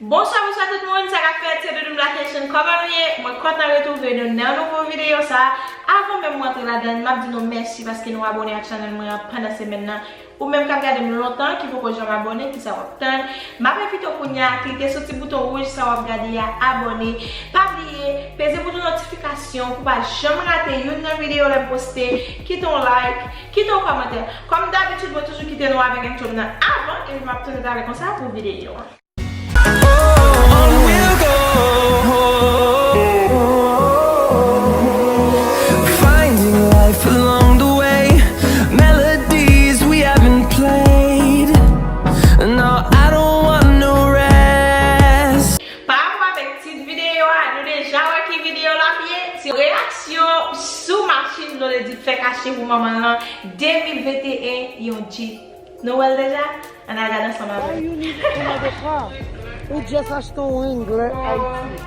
Bonsoir, bonsoir tout le monde, ça va faire de Flonation. Comment vous êtes? Moi, quand on retrouve dans une nouvelle vidéo, ça, avant même de rentrer là-dedans, je dis non merci parce que nous abonnés à la chaîne pendant la semaine. Ou même quand vous regardez longtemps, qu'il faut que je m'abonne, que ça va obtenir. Ma profite pour cliquer sur le petit bouton rouge, ça va regarder à abonner. Pas oublier, pesez pour notification pour ne jamais rater une vidéo à poster. Quittez un like, quittez un commentaire. Comme d'habitude, je vais toujours quitter nous avec un tournant avant et je vais me tourner avec ça pour la vidéo. Along the way, melodies we haven't played. No, I don't want no rest. Par rapport avec cette vidéo, nous déjà qui vidéo là bien, c'est réaction sous machine dans le dit fait cacher pour maman là 2021 yon dit Noël déjà, on a regardé ensemble avec. Ou just acheté un anglais Haïti.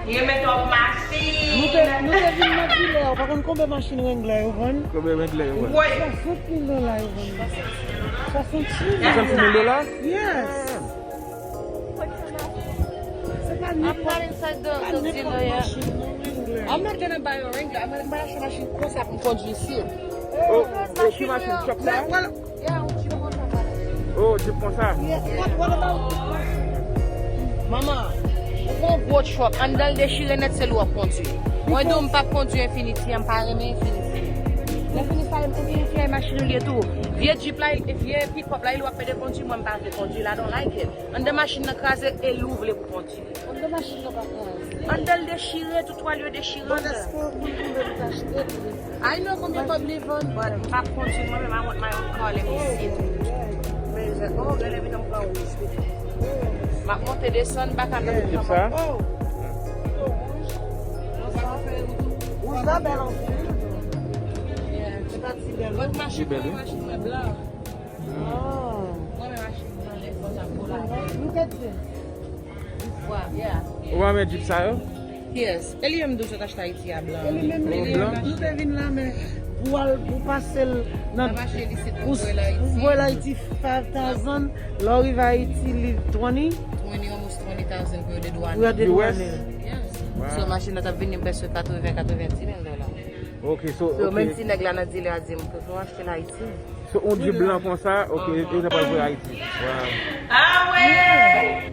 You met up machine. Nous devons mettre par contre combien de machines anglais vous vendez? Combien d'anglais vous vendez? Oui. $60,000. Yes. I'm not inside the dealer yet. I'm not gonna buy a ring. I'm gonna buy a machine course I can conduit ici. Oh, qui machine choc ça? Yeah, tu prends ça. Oh, tu prends ça? What about? Maman, on gros shop. On dans le déchiré net c'est l'eau à conduire. Moi donc pas conduire Infinity, on pas aimer Infinity. Infinity est machine lié tout. Vieux Jeep là, vieux pick-up là, il va faire de conduire, moi pas de conduire là, don't like it. On de machine crasée et l'ouvre pour conduire. On de machine là pas. On dans le déchiré, tout trois lieux déchiré. I know combien de live on, but pas conduire moi même I want my own car, let me see. Mais oh, let me know how ma monte descend back à même ça? Où ça belle en votre machine est blanc. Oh. Moi ma machine est blanc. Look at this. Yeah. Où va mettre ça? Yes. Elle aime d'où acheter Haïti à blanc. Elle même nous devons là mais pour passer dans pour Haïti 5,000, l'arrive à Haïti 20. 20 almost 20,000 pour the douane. We are the US? one. Yes. So machine là venu presque 80-90,000 $. Ok, so Même si nèg là n'a dit a dit que faut acheter l'Haïti. So on dit blanc comme ça, ok, il n'a pas pour Haïti. Wow. Ah ouais.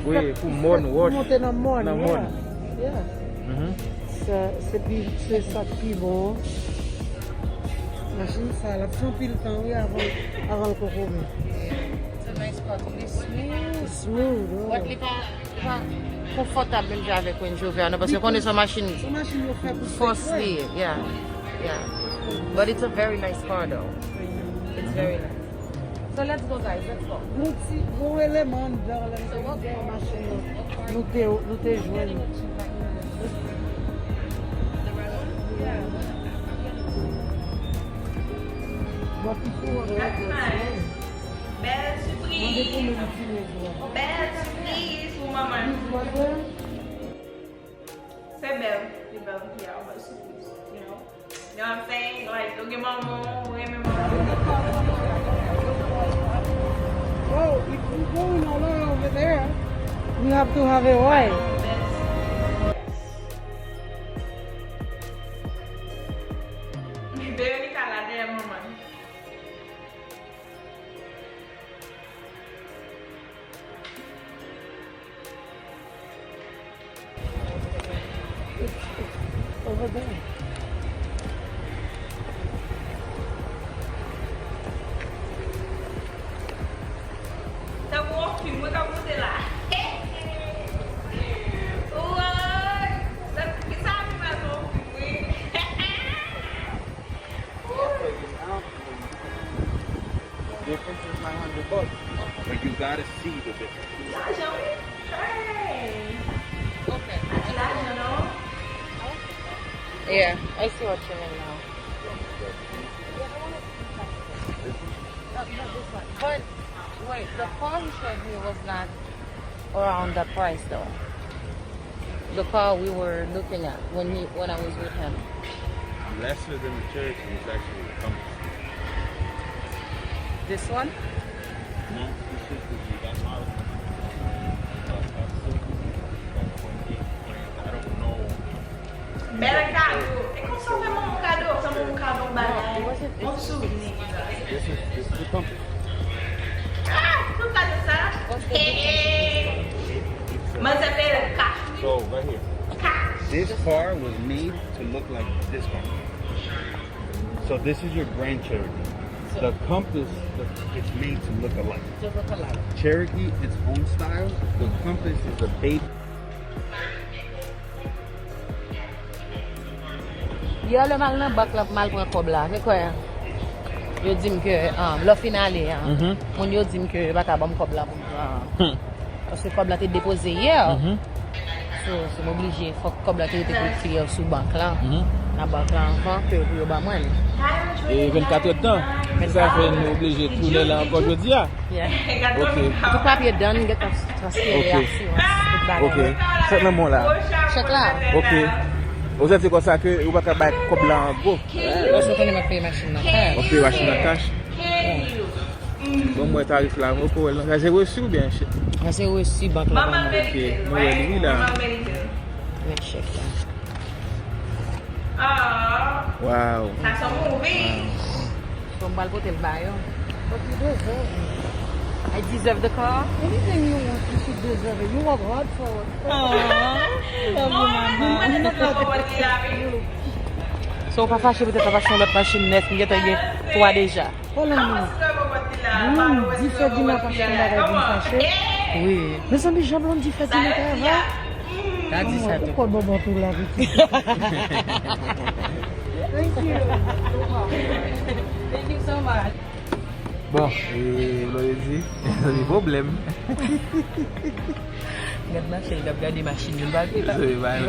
Oui, pour mon wash. Monter dans mon. Dans mon. C'est ça qui est bon. Machine ça, la fin pile temps oui avant le coco. C'est nice car it's smooth. Smooth. What li pas confortable même avec une chauffeur parce que quand on est sur machine So machine you fait pour firstly, yeah. But it's a very nice car though. It's very nice. So let's go guys, let's go. Nous élément dans la machine. Nous te joignons. Belle surprise. Belle surprise pour maman. C'est belle. C'est belle. Yeah, belle surprise. You know what I'm saying? Like, don't get maman, Oh, if we're going all over there, we have to have a wife. Very calada, maman. Over there. Tá bom, filho, vou dar você lá. Oi! Que sabe mais um filho? Difference is $900, but you gotta see the difference. Okay. Não? Yeah, I see what you mean now. But wait, the phone showed me was not around that price though. the car we were looking at when I was with him. Lesser than the Cherokee is actually a compass. This one? No, this is that model. I don't know. Mercado. É como se fosse um bocado barato. Um souvenir. This is the compass. Ah, não tá dançando? Mas é pera cá. So right here. This car was made to look like this car. So this is your Grand Cherokee. The compass is made to look alike. Just look alike. Cherokee, its own style. The compass is a baby. Yo le mal nan bak la mal pran kob la. Se kwa? Yo dim ke lo finale. Mon yo dim ke baka bam kob la. Parce que kob la te depose hier. So m'oblige faut kob la te fiye sou bank la. Na bank la ankan ke pou yo ba mwen. Et 24 heures de temps. Ça fait nous obliger de tourner là encore jeudi. Yeah. Ok. Tout papier done, get transféré Ok. C'est le moment là. Check là. Ok. Vous êtes comme ça que vous ne pouvez pas comme là en gros. Là, je connais ma paye machine là. Ok, machine à cash. Bon, moi, tarif là, ça c'est reçu ou bien? Ça c'est reçu banque là. Maman Ok, moi, oui là. Mais check là. Ah, Wow. ça c'est un movie. From Balbotel Bayo. But you deserve it. I deserve the car. Anything you want, you should deserve it. You work hard for it. So, pas fâché peut-être pas fâché l'autre machine neuf, mais il y a trois déjà. Hold on a minute. Di Ferdinand pas acheter la règle fâché. Oui. Mais ça me jamais dit Ferdinand avant. T'as dit ça. Pourquoi bon pour la vie? Thank you. Thank you so much. Bon, et vous l'avez dit, il y a des problèmes. Il va regarder machine, il va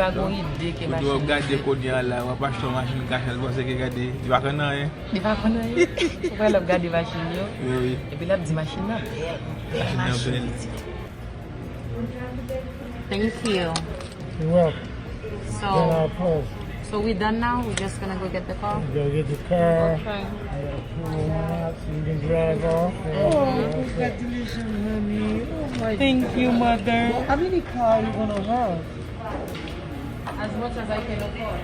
avoir une idée que machine. Il va regarder qu'on y a là, on va pas acheter une machine cachée, parce que regarder, il va connaître rien. Il va connaître. Il va regarder machine. Oui. Et puis là, il dit machine là. Machine. Thank you. You're welcome. Then I'll pause. So we done now? We're just gonna go get the car? Go get the car. Okay. So you can drive off. Congratulations, honey. Oh my Thank you, mother. How many cars you gonna have? As much as I can afford.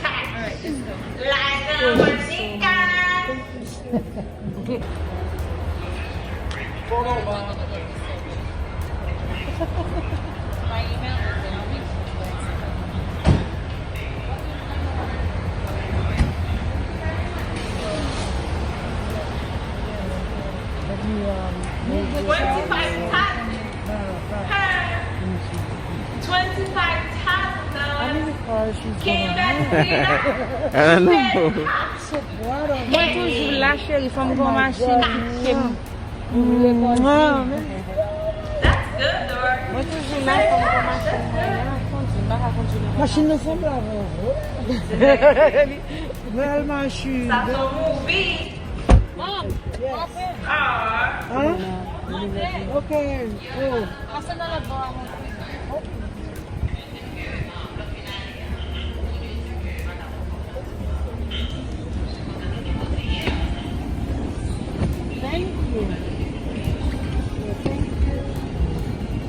Alright, let's go. Like a chicken. My email is Let me 25 times. 25 times. how many cars she's Came gonna back have? here. I don't know. So what am Moi toujours la chérie, faut me go machine. That's good, though. Moi toujours la faut me go machine. Machine ne font pas Well, machine. That's a movie. Mom, Ah. Huh? Okay. Oh. passe dans la barre. Thank you. Thank you.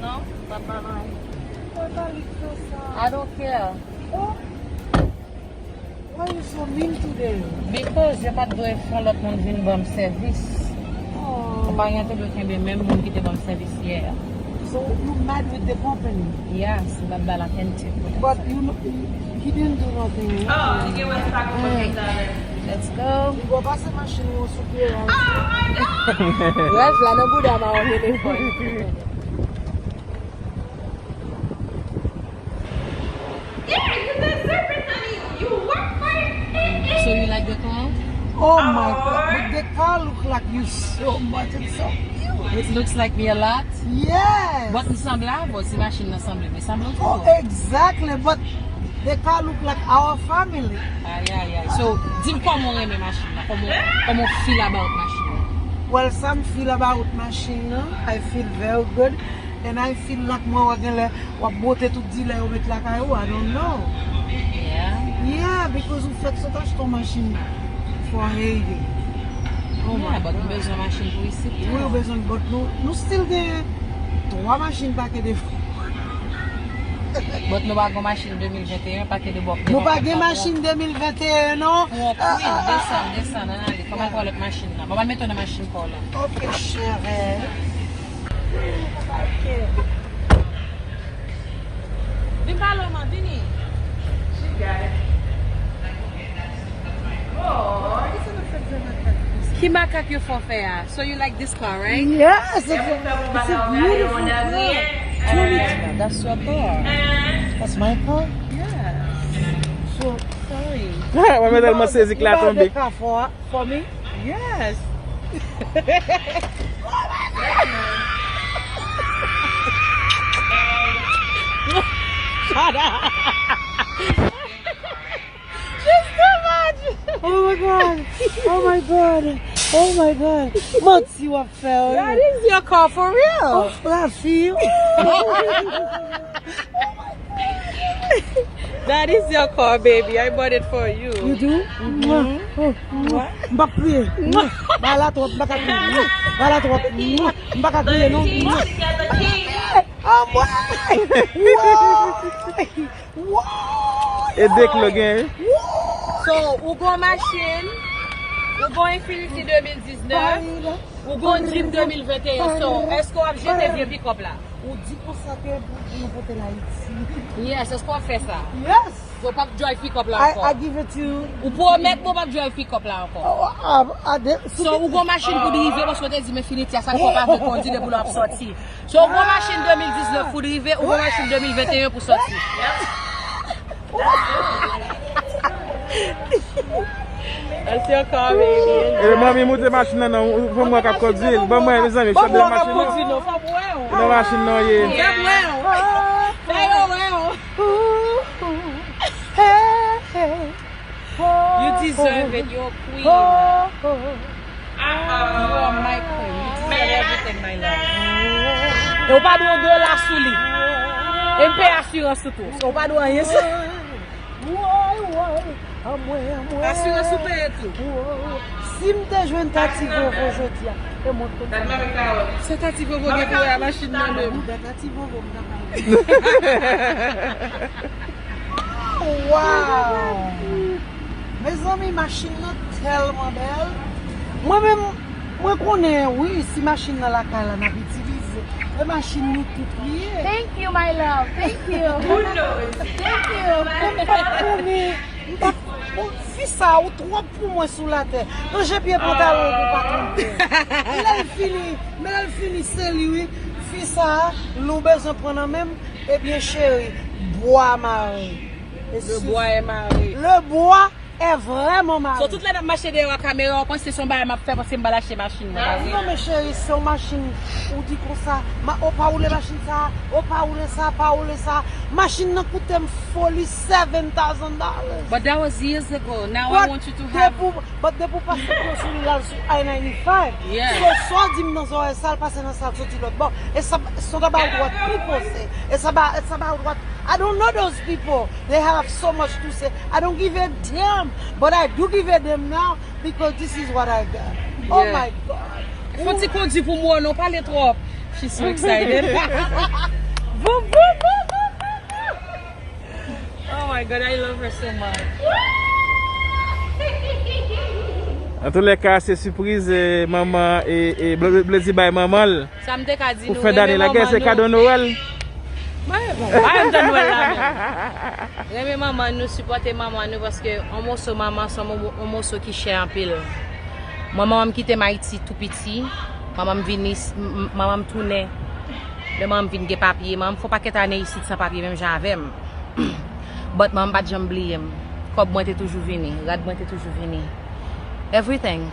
No? Bye-bye. Papa, it's so sad. I don't care. Oh. Why are you so mean today? Because j'ai pas de droit de faire l'autre monde venir bon service. Oh. Pas rien de le même monde qui était bon service hier. So you mad with the company? Yes, I'm bad attentive. But he didn't do nothing. Oh, you get what's talking about. Let's go. You go pass the machine or super. Oh my God. Yes, la no good am I here. Yeah, you deserve it, honey. You work for it. So you like the car? Oh my God! But the car look like you so much. It's so cute. It looks like me a lot. Yes. But semblable, c'est machine semble, mais semble Oh, trop. exactly. But the car look like our family. Ah, yeah. So, dis-moi comment on aime machine, comment feel about machine. Well, some feel about machine, no? I feel very good. And I feel like more again, what bote to deal with like I don't know. Yeah. Yeah, because we fait so much machine for Haiti. Oh Yeah, but nous besoin machine pour ici. Oui, besoin, but nous still get 3 machines paquet de fois. But nous pas machine 2021 paquet de bois. Nous pas de machine 2021, non? Descend, allez, comment on l'autre machine là? On va mettre une machine pour là. Ok, chérie. Viens pas là, Mandini. She got it. Oh. Qui macaque you for faire? So you like this car, right? Yes, it's Você a beautiful car. That's your car. That's my car? Yeah. So, Sorry. Vai me dar uma Mèsi que lá you buy the também. car for me? Yes. Shut up! She's too much! Oh my god! Oh my god! Oh my god! Months you have fell. That is your car for real. Oh, I feel. That is your car, baby. I bought it for you. You do? What? Mbak priye. Bala trop, mbak priye. Bala trop. Mbak priye non. Ah moi. Wow. E dek lo gen. So, ou go machine, ou go Infinity 2019, ou go Dream 2021. So, est-ce qu'on va jeter vieux pick-up là? Ou di pou sa ke nou pote la iti. Yes, est-ce qu'on va faire ça? Yes. Ou pas drive pick-up là I encore? give it to you. Ou pour mettre pour pas drive pick-up là encore? So, ou go machine pour dériver, parce que tu dis Infinity, ça ne peut pas vous conduire pour sortir. So, ou go machine 2019 pour dériver, ou go machine 2021 pour sortir. That's your car, baby. E mami moute machine nan, pou mwen kap kodil. Bon mwen, mes ami, chop de machine nan. Nan machine nan ye. You deserve it. You're a queen. You are my queen. You deserve everything, my love. Ou pa do $1 sou li. E mpe assurance tout. Ou pa do anye sa. Assurance sou pe tout. Si mte jwen tati vovo jodi ya, e mwen kontan. Se tati vovo gen pou la machine nan dem. Tati vovo mdaka. Wow! Mes amis, machine nan telman bel. Mwen konen, oui, si machine nan la kala nan utilize. E machine nou tout liye. Thank you, my love. Thank you. Who knows? Thank you. Fisa ou trop pou mwen sou la te. Non jè piye pantalon pou pa trompe. Lè fini seli, fisa, lou bezon pren nan mèm, ebyen chéri, bois mari. Le bois est marié. Le bois est vraiment mari. So toute la machine de la caméra, on pense que c'est son bail m'a fait parce que m'a lâché machine. Non mais chéri, c'est une machine ou dit comme ça, on pas roule machine ça, on pas roule ça, pas roule ça. Machine n'a coûté folie $7,000. But that was years ago. Now I want you to have. But de pour passer sur I-95. Yeah. So soit dit dans oreille salle passer dans salle sortir l'autre bord. Et ça it's not about what people say. It's about what I don't know those people. They have so much to say. I don't give a damn, but I do give a damn now because this is what I got. Oh Yeah. my God. Faut que tu dis pour moi, non, parlez trop. She's so excited. Oh my God, I love her so much. En tous les cas, c'est surprise maman et Blondedy by maman. Ça me décade Pour faire d'année la guerre, c'est cadeau Noël. Ouais, de Noël là. Remè maman nous supporter maman nous parce que on morceau maman c'est un morceau qui cher en pile. Maman me quitter Haïti tout petit. Maman vini maman tourner. Le maman vinn gen papier, maman faut pas qu'être année ici sans papier même j'avais. But maman pas jamais oublié. Comme moi t'es toujours venu, regarde moi t'es toujours venu. Everything.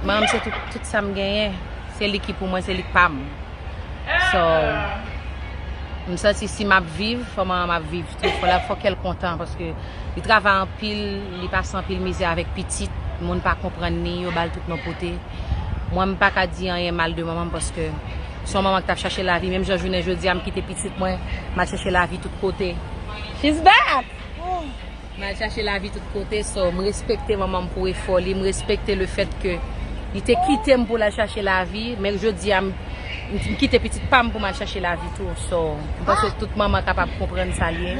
Maman c'est tout ça me gagne. C'est l'équipe pour moi, c'est l'équipe pam. So je me sens si m'a vivre, faut m'a vivre tout. Faut qu'elle content parce que il travaille en pile, il passe en pile misère avec petite, monde pas comprendre ni, yo bal tout nos côtés. moi je pas dire rien mal de maman parce que son maman qui t'a cherché la vie, même journée jeudi, elle m'a quitté petite moi, m'a cherché la vie tout côté. She's back. M'a cherché la vie tout côté, so me respecter maman pour effort, me respecter le fait que il t'a quitté pour la chercher la vie, mais jeudi je quitte petite femme pour chercher la vie tout. So, parce que toute maman capable de comprendre ça lien.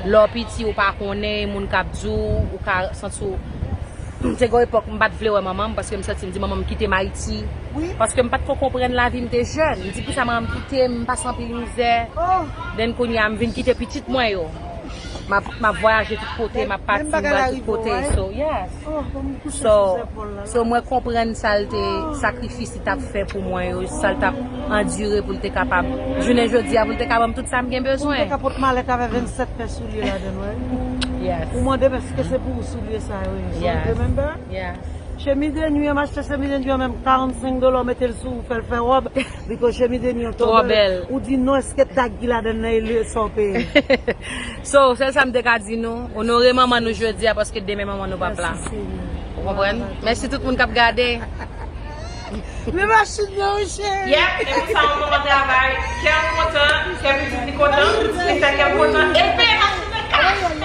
L'or petit ou pas connaît, moun k'ap djou ou ka sentou. C'est une époque je pas vle maman parce que me senti me dit maman me quitter Haïti. Parce que me pas trop comprendre la vie m'étais jeune. Me dit pour ça maman quitter, me passe en pile misère. Den konya me vinn quitter petite moi yo. Ma voyager tout côté, ma partie tout côté. So yes. So moi comprendre ça le sacrifice t'a fait pour moi, ça t'a enduré pour être capable. Je ne jodi pour être capable tout ça me besoin. Tu capote malette avec 27 paires souliers là-dedans. Yes. Pour moi parce que c'est pour soulier ça oui. Yes. Remember? Yes. Chemise de nuit, m'a acheté chemise de nuit même $45 mettre le sous faire robe parce que chemise de nuit trop belle. Ou dit non est-ce que tag là dedans il sont payé. So ça me dit nous honorer maman nous jeudi parce que demain maman nous pas là. Vous comprenez? Merci tout le monde qui a regardé. Mais Machinn non chérie. Yeah, et pour ça on va travailler. Qui est content, qui est content, et ça qui est content. Et puis Machinn